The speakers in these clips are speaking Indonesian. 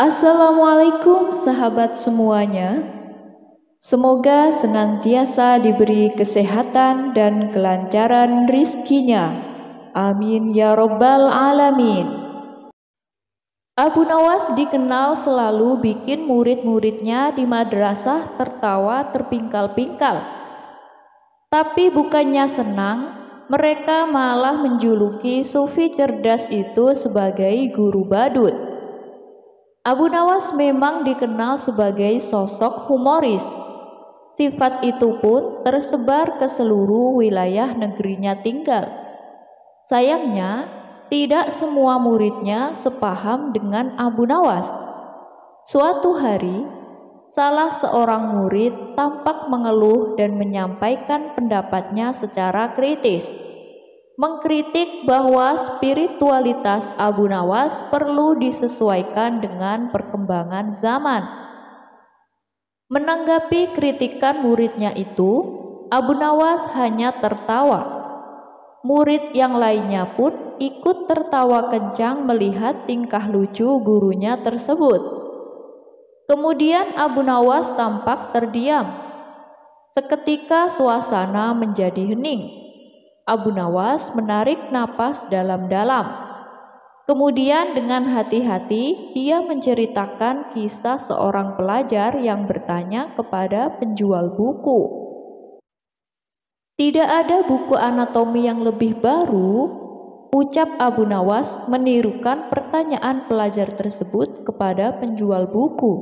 Assalamualaikum sahabat semuanya. Semoga senantiasa diberi kesehatan dan kelancaran rizkinya. Amin ya robbal alamin. Abu Nawas dikenal selalu bikin murid-muridnya di madrasah tertawa terpingkal-pingkal. Tapi bukannya senang, mereka malah menjuluki sufi cerdas itu sebagai guru badut. Abu Nawas memang dikenal sebagai sosok humoris. Sifat itu pun tersebar ke seluruh wilayah negerinya tinggal. Sayangnya, tidak semua muridnya sepaham dengan Abu Nawas. Suatu hari, salah seorang murid tampak mengeluh dan menyampaikan pendapatnya secara kritis. Mengkritik bahwa spiritualitas Abu Nawas perlu disesuaikan dengan perkembangan zaman. Menanggapi kritikan muridnya itu, Abu Nawas hanya tertawa. Murid yang lainnya pun ikut tertawa kencang melihat tingkah lucu gurunya tersebut. Kemudian Abu Nawas tampak terdiam. Seketika suasana menjadi hening. Abu Nawas menarik napas dalam-dalam. Kemudian dengan hati-hati dia menceritakan kisah seorang pelajar yang bertanya kepada penjual buku. Tidak ada buku anatomi yang lebih baru, ucap Abu Nawas menirukan pertanyaan pelajar tersebut kepada penjual buku.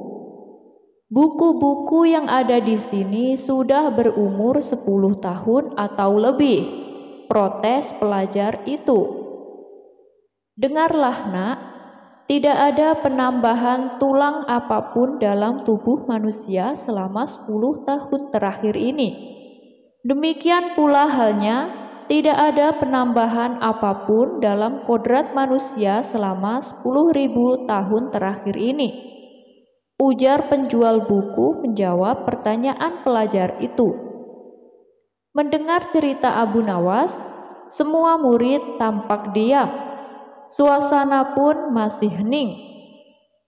Buku-buku yang ada di sini sudah berumur 10 tahun atau lebih, protes pelajar itu. Dengarlah nak, tidak ada penambahan tulang apapun dalam tubuh manusia selama 10 tahun terakhir ini. Demikian pula halnya, tidak ada penambahan apapun dalam kodrat manusia selama 10.000 tahun terakhir ini. Ujar penjual buku menjawab pertanyaan pelajar itu. Mendengar cerita Abu Nawas, semua murid tampak diam. Suasana pun masih hening.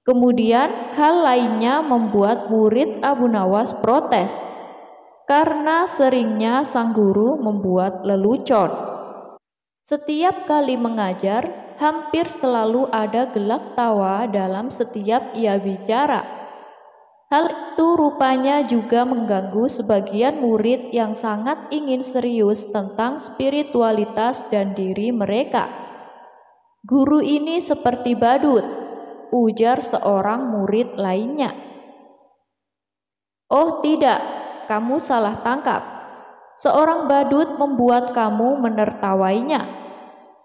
Kemudian hal lainnya membuat murid Abu Nawas protes, karena seringnya sang guru membuat lelucon. Setiap kali mengajar, hampir selalu ada gelak tawa dalam setiap ia bicara. Hal itu rupanya juga mengganggu sebagian murid yang sangat ingin serius tentang spiritualitas dan diri mereka. Guru ini seperti badut, ujar seorang murid lainnya. Oh tidak, kamu salah tangkap. Seorang badut membuat kamu menertawainya.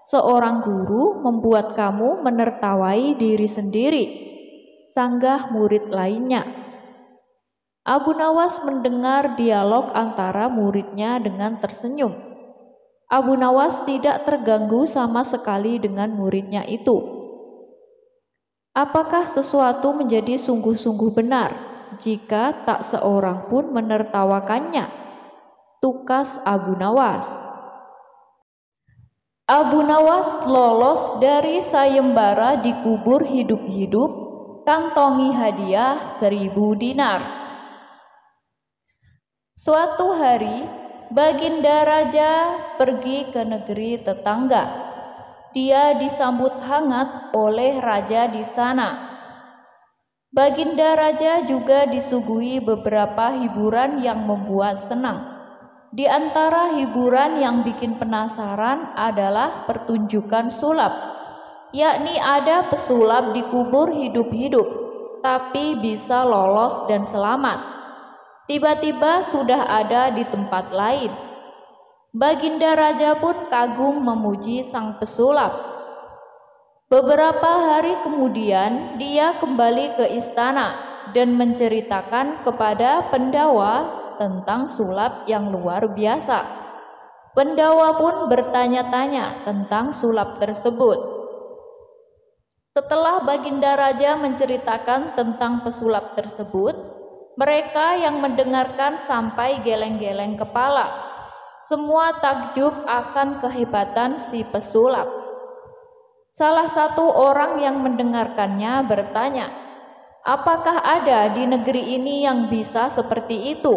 Seorang guru membuat kamu menertawai diri sendiri, sanggah murid lainnya. Abu Nawas mendengar dialog antara muridnya dengan tersenyum. Abu Nawas tidak terganggu sama sekali dengan muridnya itu. Apakah sesuatu menjadi sungguh-sungguh benar jika tak seorang pun menertawakannya? Tukas Abu Nawas. Abu Nawas lolos dari sayembara dikubur hidup-hidup, kantongi hadiah 1.000 dinar. Suatu hari, Baginda Raja pergi ke negeri tetangga. Dia disambut hangat oleh raja di sana. Baginda Raja juga disuguhi beberapa hiburan yang membuat senang. Di antara hiburan yang bikin penasaran adalah pertunjukan sulap, yakni ada pesulap dikubur hidup-hidup, tapi bisa lolos dan selamat. Tiba-tiba sudah ada di tempat lain. Baginda Raja pun kagum memuji sang pesulap. Beberapa hari kemudian dia kembali ke istana dan menceritakan kepada pendawa tentang sulap yang luar biasa. Pendawa pun bertanya-tanya tentang sulap tersebut. Setelah Baginda Raja menceritakan tentang pesulap tersebut, mereka yang mendengarkan sampai geleng-geleng kepala. Semua takjub akan kehebatan si pesulap. Salah satu orang yang mendengarkannya bertanya, Apakah ada di negeri ini yang bisa seperti itu?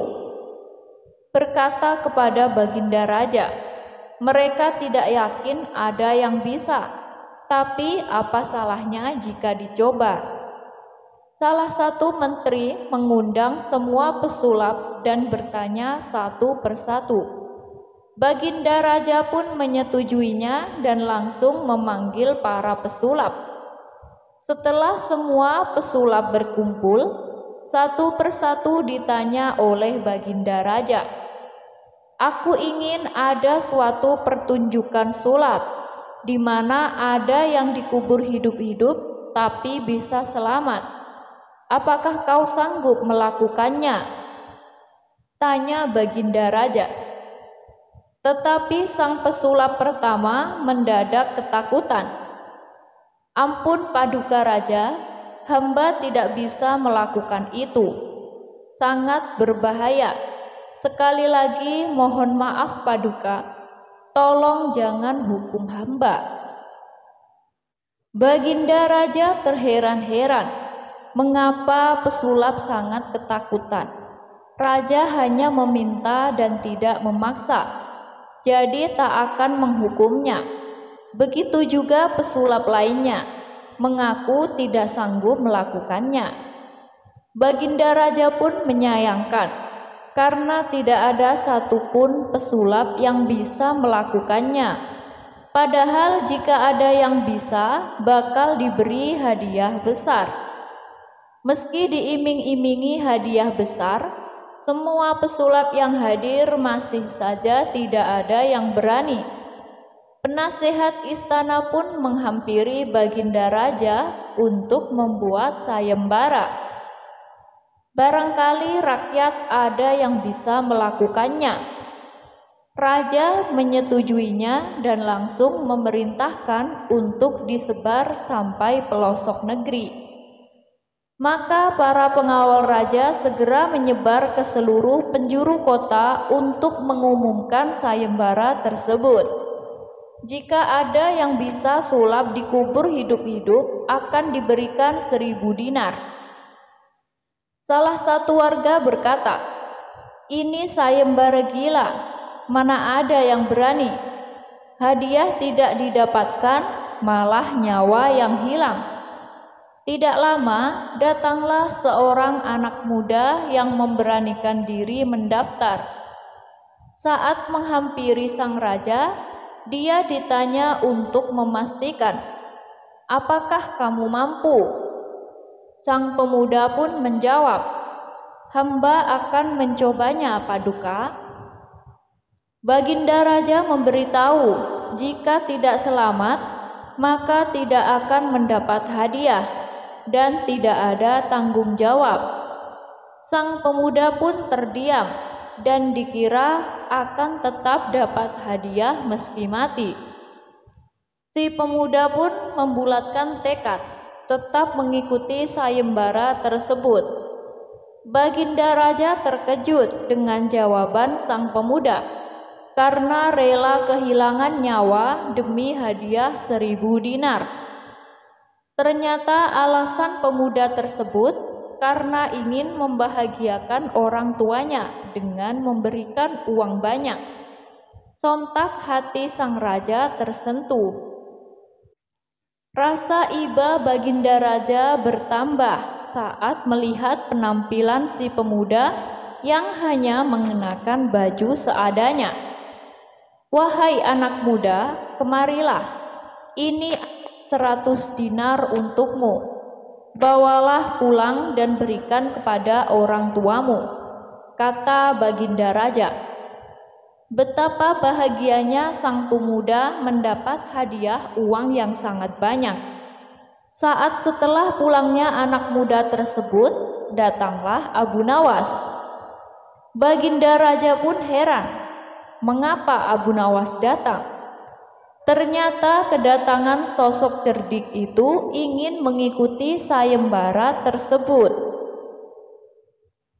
Berkata kepada Baginda Raja, mereka tidak yakin ada yang bisa, tapi apa salahnya jika dicoba? Salah satu menteri mengundang semua pesulap dan bertanya satu persatu. Baginda Raja pun menyetujuinya dan langsung memanggil para pesulap. Setelah semua pesulap berkumpul, satu persatu ditanya oleh Baginda Raja, "Aku ingin ada suatu pertunjukan sulap, di mana ada yang dikubur hidup-hidup tapi bisa selamat. Apakah kau sanggup melakukannya?" tanya Baginda Raja. Tetapi sang pesulap pertama mendadak ketakutan. "Ampun Paduka Raja, hamba tidak bisa melakukan itu. Sangat berbahaya. Sekali lagi mohon maaf Paduka, tolong jangan hukum hamba." Baginda Raja terheran-heran, mengapa pesulap sangat ketakutan. Raja hanya meminta dan tidak memaksa, jadi tak akan menghukumnya. Begitu juga pesulap lainnya, mengaku tidak sanggup melakukannya. Baginda Raja pun menyayangkan, karena tidak ada satupun pesulap yang bisa melakukannya. Padahal jika ada yang bisa, bakal diberi hadiah besar. Meski diiming-imingi hadiah besar, semua pesulap yang hadir masih saja tidak ada yang berani. Penasehat istana pun menghampiri Baginda Raja untuk membuat sayembara. Barangkali rakyat ada yang bisa melakukannya. Raja menyetujuinya dan langsung memerintahkan untuk disebar sampai pelosok negeri. Maka para pengawal raja segera menyebar ke seluruh penjuru kota untuk mengumumkan sayembara tersebut. Jika ada yang bisa sulap dikubur hidup-hidup, akan diberikan 1000 dinar. Salah satu warga berkata, "Ini sayembara gila, mana ada yang berani? Hadiah tidak didapatkan, malah nyawa yang hilang." Tidak lama, datanglah seorang anak muda yang memberanikan diri mendaftar. Saat menghampiri sang raja, dia ditanya untuk memastikan, "Apakah kamu mampu?" Sang pemuda pun menjawab, "Hamba akan mencobanya, Paduka." Baginda Raja memberitahu, jika tidak selamat, maka tidak akan mendapat hadiah dan tidak ada tanggung jawab. Sang pemuda pun terdiam dan dikira akan tetap dapat hadiah meski mati. Si pemuda pun membulatkan tekad tetap mengikuti sayembara tersebut. Baginda Raja terkejut dengan jawaban sang pemuda, karena rela kehilangan nyawa demi hadiah 1000 dinar. Ternyata alasan pemuda tersebut karena ingin membahagiakan orang tuanya dengan memberikan uang banyak. Sontak hati sang raja tersentuh. Rasa iba Baginda Raja bertambah saat melihat penampilan si pemuda yang hanya mengenakan baju seadanya. "Wahai anak muda, kemarilah. Ini 100 dinar untukmu. Bawalah pulang dan berikan kepada orang tuamu," kata Baginda Raja. Betapa bahagianya sang pemuda mendapat hadiah uang yang sangat banyak. Saat setelah pulangnya anak muda tersebut, datanglah Abu Nawas. Baginda Raja pun heran, mengapa Abu Nawas datang? Ternyata kedatangan sosok cerdik itu ingin mengikuti sayembara tersebut.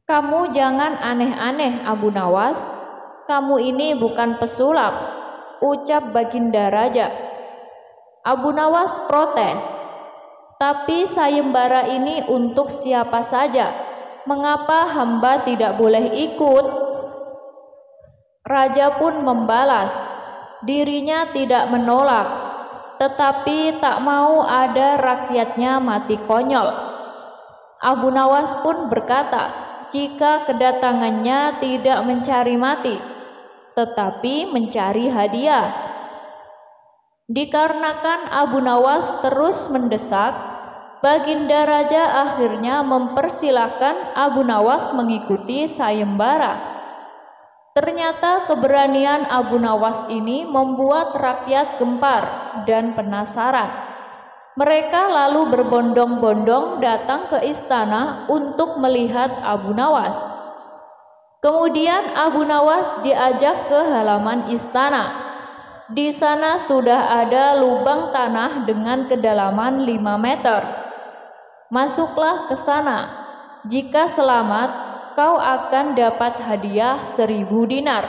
"Kamu jangan aneh-aneh, Abu Nawas. Kamu ini bukan pesulap," ucap Baginda Raja. Abu Nawas protes, Tapi sayembara ini untuk siapa saja? Mengapa hamba tidak boleh ikut?" Raja pun membalas, dirinya tidak menolak, tetapi tak mau ada rakyatnya mati konyol. Abu Nawas pun berkata, jika kedatangannya tidak mencari mati, tetapi mencari hadiah. Dikarenakan Abu Nawas terus mendesak, Baginda Raja akhirnya mempersilahkan Abu Nawas mengikuti sayembara. Ternyata keberanian Abu Nawas ini membuat rakyat gempar dan penasaran. Mereka lalu berbondong-bondong datang ke istana untuk melihat Abu Nawas. Kemudian Abu Nawas diajak ke halaman istana. Di sana sudah ada lubang tanah dengan kedalaman 5 meter. "Masuklah ke sana. Jika selamat, kau akan dapat hadiah 1000 dinar,"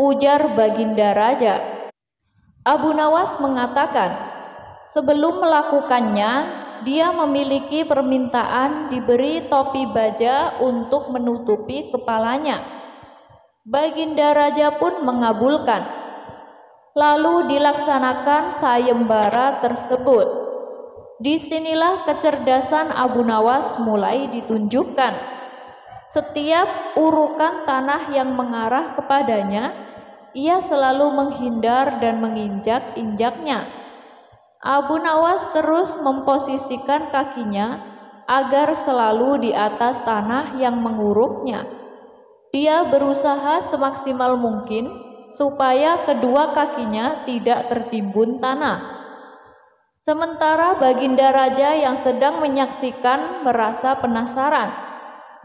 ujar Baginda Raja. Abu Nawas mengatakan, sebelum melakukannya, dia memiliki permintaan diberi topi baja untuk menutupi kepalanya. Baginda Raja pun mengabulkan. Lalu dilaksanakan sayembara tersebut. Disinilah kecerdasan Abu Nawas mulai ditunjukkan. Setiap urukan tanah yang mengarah kepadanya, ia selalu menghindar dan menginjak-injaknya. Abu Nawas terus memposisikan kakinya agar selalu di atas tanah yang menguruknya. Dia berusaha semaksimal mungkin supaya kedua kakinya tidak tertimbun tanah. Sementara Baginda Raja yang sedang menyaksikan merasa penasaran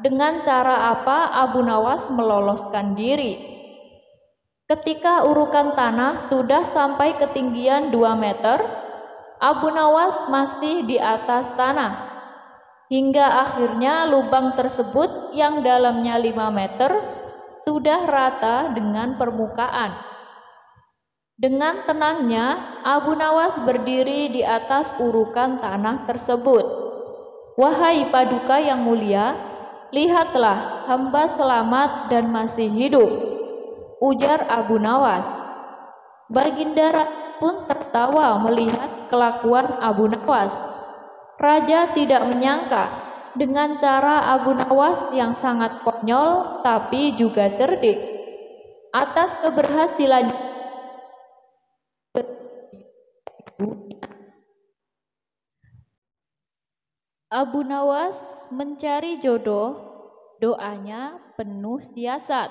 dengan cara apa Abu Nawas meloloskan diri. Ketika urukan tanah sudah sampai ketinggian 2 meter, Abu Nawas masih di atas tanah. Hingga akhirnya lubang tersebut yang dalamnya 5 meter sudah rata dengan permukaan. Dengan tenangnya, Abu Nawas berdiri di atas urukan tanah tersebut. "Wahai Paduka yang mulia, lihatlah hamba selamat dan masih hidup," ujar Abu Nawas. Baginda Raja pun tertawa melihat kelakuan Abu Nawas. Raja tidak menyangka dengan cara Abu Nawas yang sangat konyol tapi juga cerdik. Atas keberhasilannya Abu Nawas mencari jodoh, doanya penuh siasat.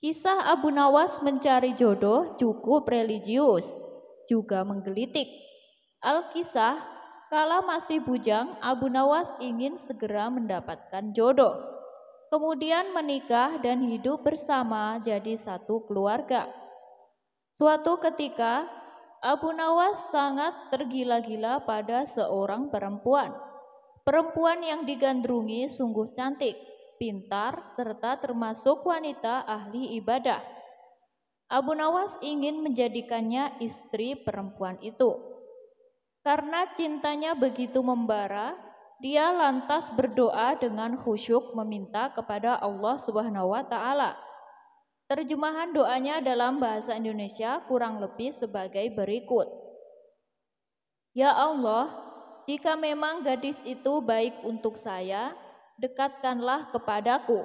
Kisah Abu Nawas mencari jodoh cukup religius, juga menggelitik. Al-Kisah, kala masih bujang, Abu Nawas ingin segera mendapatkan jodoh. Kemudian menikah dan hidup bersama jadi satu keluarga. Suatu ketika, Abu Nawas sangat tergila-gila pada seorang perempuan. Perempuan yang digandrungi sungguh cantik, pintar, serta termasuk wanita ahli ibadah. Abu Nawas ingin menjadikannya istri perempuan itu. Karena cintanya begitu membara, dia lantas berdoa dengan khusyuk meminta kepada Allah Subhanahu wa Ta'ala. Terjemahan doanya dalam bahasa Indonesia kurang lebih sebagai berikut. "Ya Allah, jika memang gadis itu baik untuk saya, dekatkanlah kepadaku.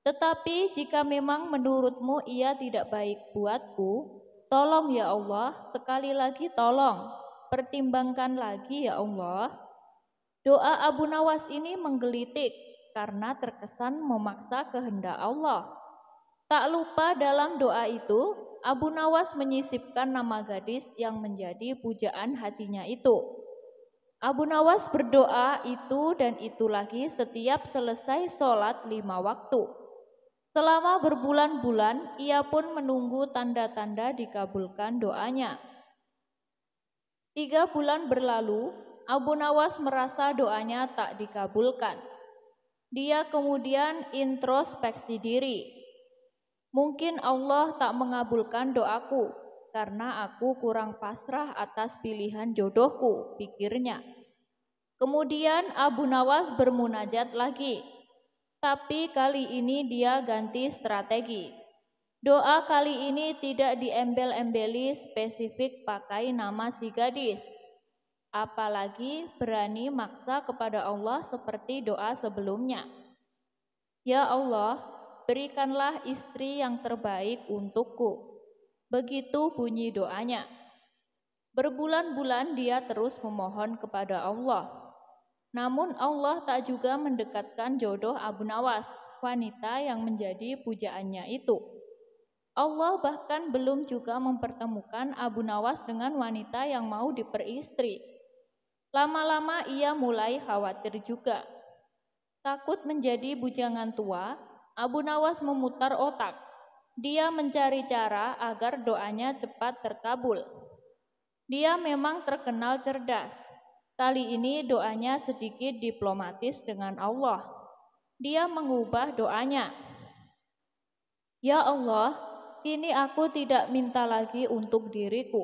Tetapi jika memang menurutmu ia tidak baik buatku, tolong ya Allah, sekali lagi tolong, pertimbangkan lagi ya Allah." Doa Abu Nawas ini menggelitik karena terkesan memaksa kehendak Allah. Tak lupa dalam doa itu, Abu Nawas menyisipkan nama gadis yang menjadi pujaan hatinya itu. Abu Nawas berdoa itu dan itu lagi setiap selesai sholat 5 waktu. Selama berbulan-bulan, ia pun menunggu tanda-tanda dikabulkan doanya. 3 bulan berlalu, Abu Nawas merasa doanya tak dikabulkan. Dia kemudian introspeksi diri. Mungkin Allah tak mengabulkan doaku karena aku kurang pasrah atas pilihan jodohku, pikirnya. Kemudian Abu Nawas bermunajat lagi, tapi kali ini dia ganti strategi. Doa kali ini tidak diembel-embeli spesifik pakai nama si gadis, apalagi berani maksa kepada Allah seperti doa sebelumnya. Ya Allah, berikanlah istri yang terbaik untukku. Begitu bunyi doanya. Berbulan-bulan dia terus memohon kepada Allah. Namun Allah tak juga mendekatkan jodoh Abu Nawas, wanita yang menjadi pujaannya itu. Allah bahkan belum juga mempertemukan Abu Nawas dengan wanita yang mau diperistri. Lama-lama ia mulai khawatir juga. Takut menjadi bujangan tua, Abu Nawas memutar otak. Dia mencari cara agar doanya cepat terkabul. Dia memang terkenal cerdas. Kali ini doanya sedikit diplomatis dengan Allah. Dia mengubah doanya. Ya Allah, kini aku tidak minta lagi untuk diriku.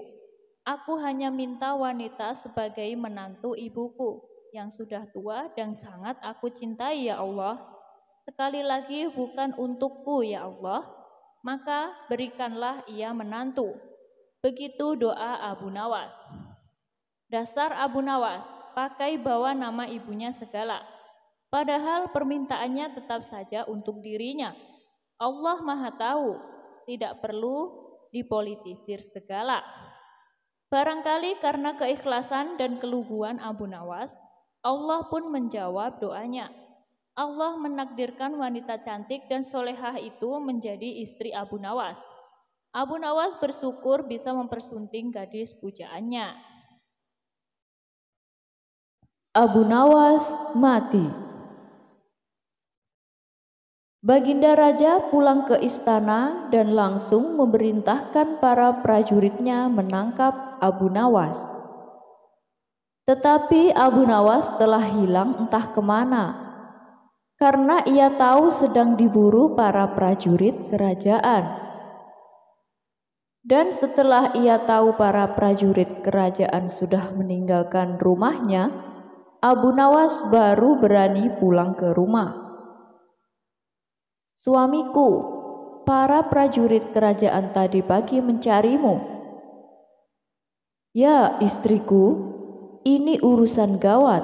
Aku hanya minta wanita sebagai menantu ibuku yang sudah tua dan sangat aku cintai ya Allah. Sekali lagi bukan untukku ya Allah, maka berikanlah ia menantu. Begitu doa Abu Nawas. Dasar Abu Nawas, pakai bawa nama ibunya segala. Padahal permintaannya tetap saja untuk dirinya. Allah Maha Tahu, tidak perlu dipolitisir segala. Barangkali karena keikhlasan dan keluguan Abu Nawas, Allah pun menjawab doanya. Allah menakdirkan wanita cantik dan solehah itu menjadi istri Abu Nawas. Abu Nawas bersyukur bisa mempersunting gadis pujaannya. Abu Nawas mati. Baginda Raja pulang ke istana dan langsung memerintahkan para prajuritnya menangkap Abu Nawas. Tetapi Abu Nawas telah hilang entah kemana, karena ia tahu sedang diburu para prajurit kerajaan. Dan setelah ia tahu para prajurit kerajaan sudah meninggalkan rumahnya, Abu Nawas baru berani pulang ke rumah. Suamiku, para prajurit kerajaan tadi pagi mencarimu. Ya istriku, ini urusan gawat.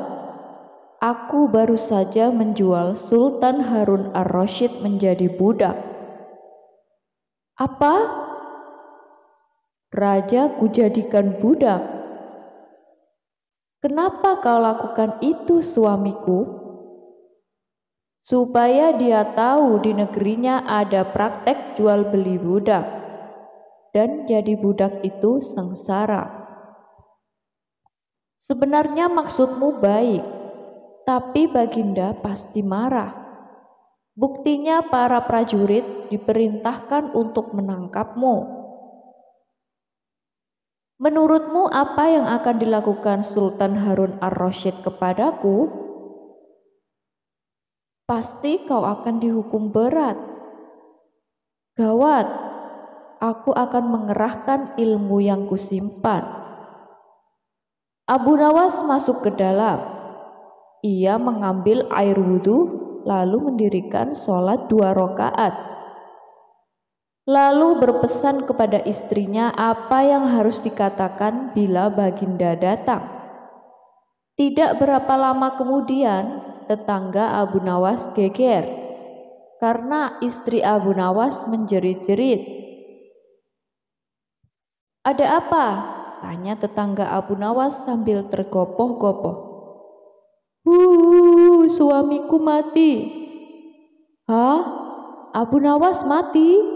Aku baru saja menjual Sultan Harun ar-Rasyid menjadi budak. Apa? Raja kujadikan budak? Kenapa kau lakukan itu, suamiku? Supaya dia tahu di negerinya ada praktek jual beli budak, dan jadi budak itu sengsara. Sebenarnya maksudmu baik, tapi Baginda pasti marah. Buktinya para prajurit diperintahkan untuk menangkapmu. Menurutmu apa yang akan dilakukan Sultan Harun ar-Rasyid kepadaku? Pasti kau akan dihukum berat. Gawat, aku akan mengerahkan ilmu yang kusimpan. Abu Nawas masuk ke dalam. Ia mengambil air wudhu lalu mendirikan sholat 2 rakaat. Lalu berpesan kepada istrinya apa yang harus dikatakan bila Baginda datang. Tidak berapa lama kemudian, tetangga Abu Nawas geger karena istri Abu Nawas menjerit-jerit. Ada apa? Tanya tetangga Abu Nawas sambil tergopoh-gopoh. Suamiku mati. Hah? Abu Nawas mati?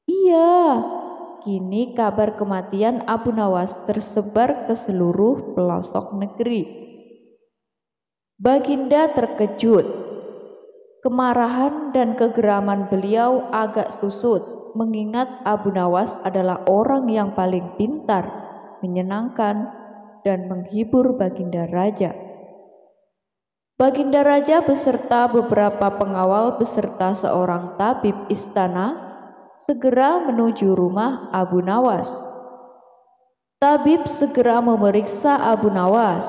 Iya, kini kabar kematian Abu Nawas tersebar ke seluruh pelosok negeri. Baginda terkejut. Kemarahan dan kegeraman beliau agak susut, mengingat Abu Nawas adalah orang yang paling pintar, menyenangkan, dan menghibur Baginda Raja. Baginda Raja beserta beberapa pengawal beserta seorang tabib istana segera menuju rumah Abu Nawas. Tabib segera memeriksa Abu Nawas.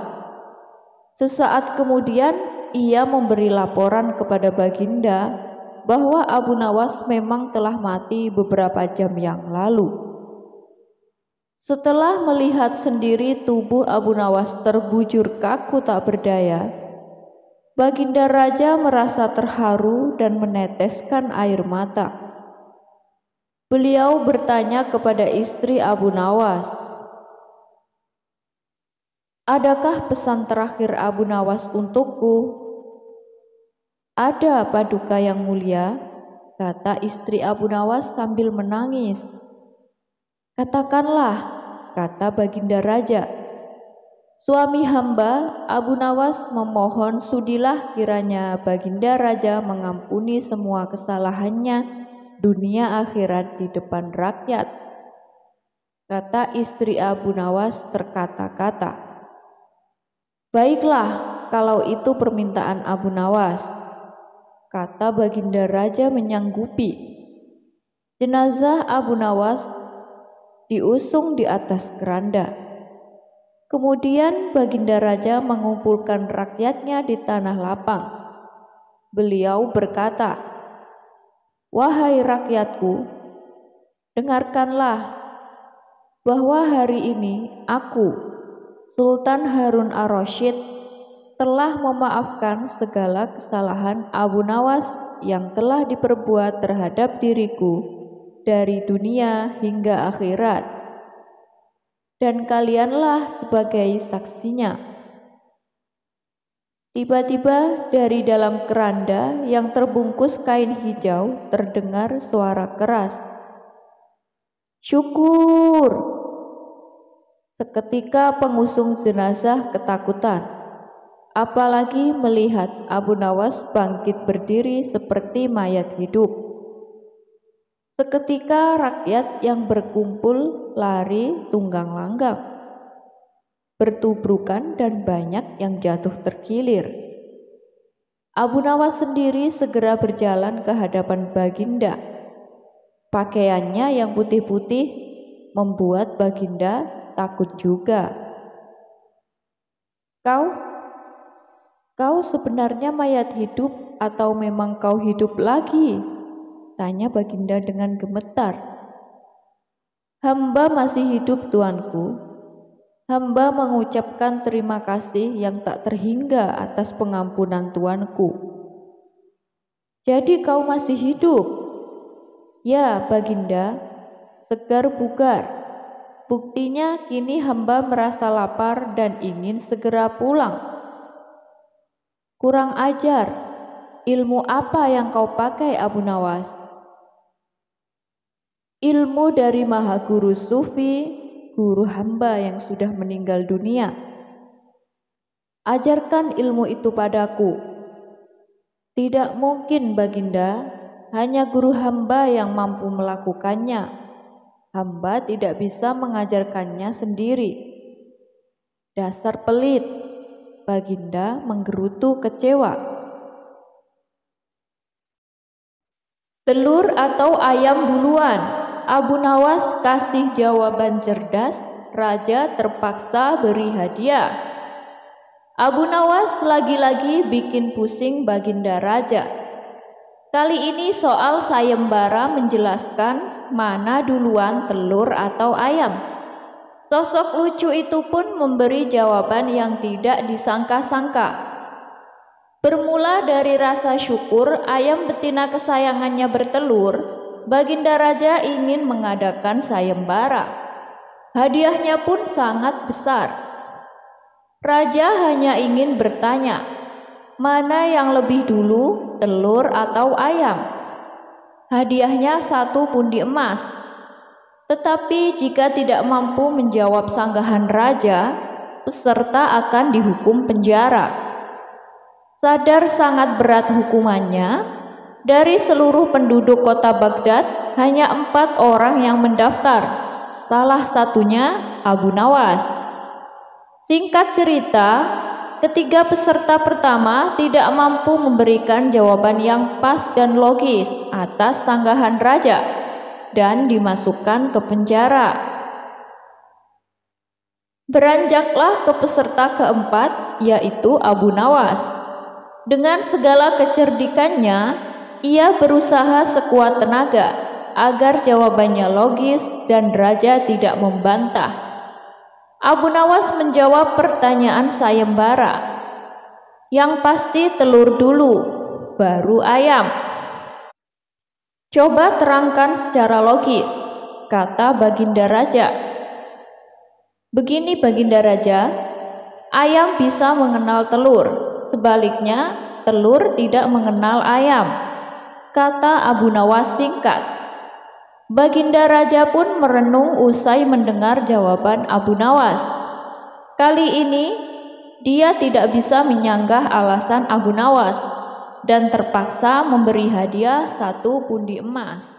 Sesaat kemudian ia memberi laporan kepada Baginda bahwa Abu Nawas memang telah mati beberapa jam yang lalu. Setelah melihat sendiri tubuh Abu Nawas terbujur kaku tak berdaya, Baginda Raja merasa terharu dan meneteskan air mata. Beliau bertanya kepada istri Abu Nawas, "Adakah pesan terakhir Abu Nawas untukku?" "Ada, Paduka yang mulia," kata istri Abu Nawas sambil menangis. "Katakanlah," kata Baginda Raja. Suami hamba Abu Nawas memohon sudilah kiranya Baginda Raja mengampuni semua kesalahannya dunia akhirat di depan rakyat. Kata istri Abu Nawas terkata-kata. "Baiklah, kalau itu permintaan Abu Nawas," kata Baginda Raja menyanggupi. Jenazah Abu Nawas diusung di atas keranda. Kemudian Baginda Raja mengumpulkan rakyatnya di tanah lapang. Beliau berkata, "Wahai rakyatku, dengarkanlah bahwa hari ini aku, Sultan Harun ar-Rasyid, telah memaafkan segala kesalahan Abu Nawas yang telah diperbuat terhadap diriku dari dunia hingga akhirat, dan kalianlah sebagai saksinya." Tiba-tiba dari dalam keranda yang terbungkus kain hijau terdengar suara keras, "Syukur!" Seketika pengusung jenazah ketakutan, apalagi melihat Abu Nawas bangkit berdiri seperti mayat hidup. Seketika rakyat yang berkumpul lari tunggang langgang, bertubrukan dan banyak yang jatuh terkilir. Abu Nawas sendiri segera berjalan ke hadapan Baginda. Pakaiannya yang putih-putih membuat Baginda takut juga. Kau sebenarnya mayat hidup atau memang kau hidup lagi?" tanya Baginda dengan gemetar. "Hamba masih hidup, tuanku. Hamba mengucapkan terima kasih yang tak terhingga atas pengampunan tuanku." "Jadi kau masih hidup?" "Ya, Baginda, segar bugar. Buktinya kini hamba merasa lapar dan ingin segera pulang." "Kurang ajar, ilmu apa yang kau pakai, Abu Nawas?" "Ilmu dari Maha Guru Sufi, guru hamba yang sudah meninggal dunia. Ajarkan ilmu itu padaku." "Tidak mungkin, Baginda, hanya guru hamba yang mampu melakukannya. Hamba tidak bisa mengajarkannya sendiri." "Dasar pelit," Baginda menggerutu kecewa. "Telur atau ayam duluan?" Abu Nawas kasih jawaban cerdas. Raja terpaksa beri hadiah. Abu Nawas lagi-lagi bikin pusing Baginda Raja. Kali ini soal sayembara menjelaskan mana duluan telur atau ayam. Sosok lucu itu pun memberi jawaban yang tidak disangka-sangka. Bermula dari rasa syukur ayam betina kesayangannya bertelur, Baginda Raja ingin mengadakan sayembara. Hadiahnya pun sangat besar. Raja hanya ingin bertanya, mana yang lebih dulu, telur atau ayam? Hadiahnya 1 pundi emas. Tetapi jika tidak mampu menjawab sanggahan raja, peserta akan dihukum penjara. Sadar sangat berat hukumannya, dari seluruh penduduk kota Baghdad hanya 4 orang yang mendaftar. Salah satunya Abu Nawas. Singkat cerita, ketiga peserta pertama tidak mampu memberikan jawaban yang pas dan logis atas sanggahan raja. dan dimasukkan ke penjara. Beranjaklah ke peserta keempat, yaitu Abu Nawas. Dengan segala kecerdikannya, ia berusaha sekuat tenaga agar jawabannya logis dan Raja tidak membantah. Abu Nawas menjawab pertanyaan sayembara. Yang pasti telur dulu, baru ayam. Coba terangkan secara logis, kata Baginda Raja. Begini Baginda Raja, ayam bisa mengenal telur, sebaliknya telur tidak mengenal ayam, kata Abu Nawas singkat. Baginda Raja pun merenung usai mendengar jawaban Abu Nawas. Kali ini dia tidak bisa menyanggah alasan Abu Nawas dan terpaksa memberi hadiah 1 pundi emas.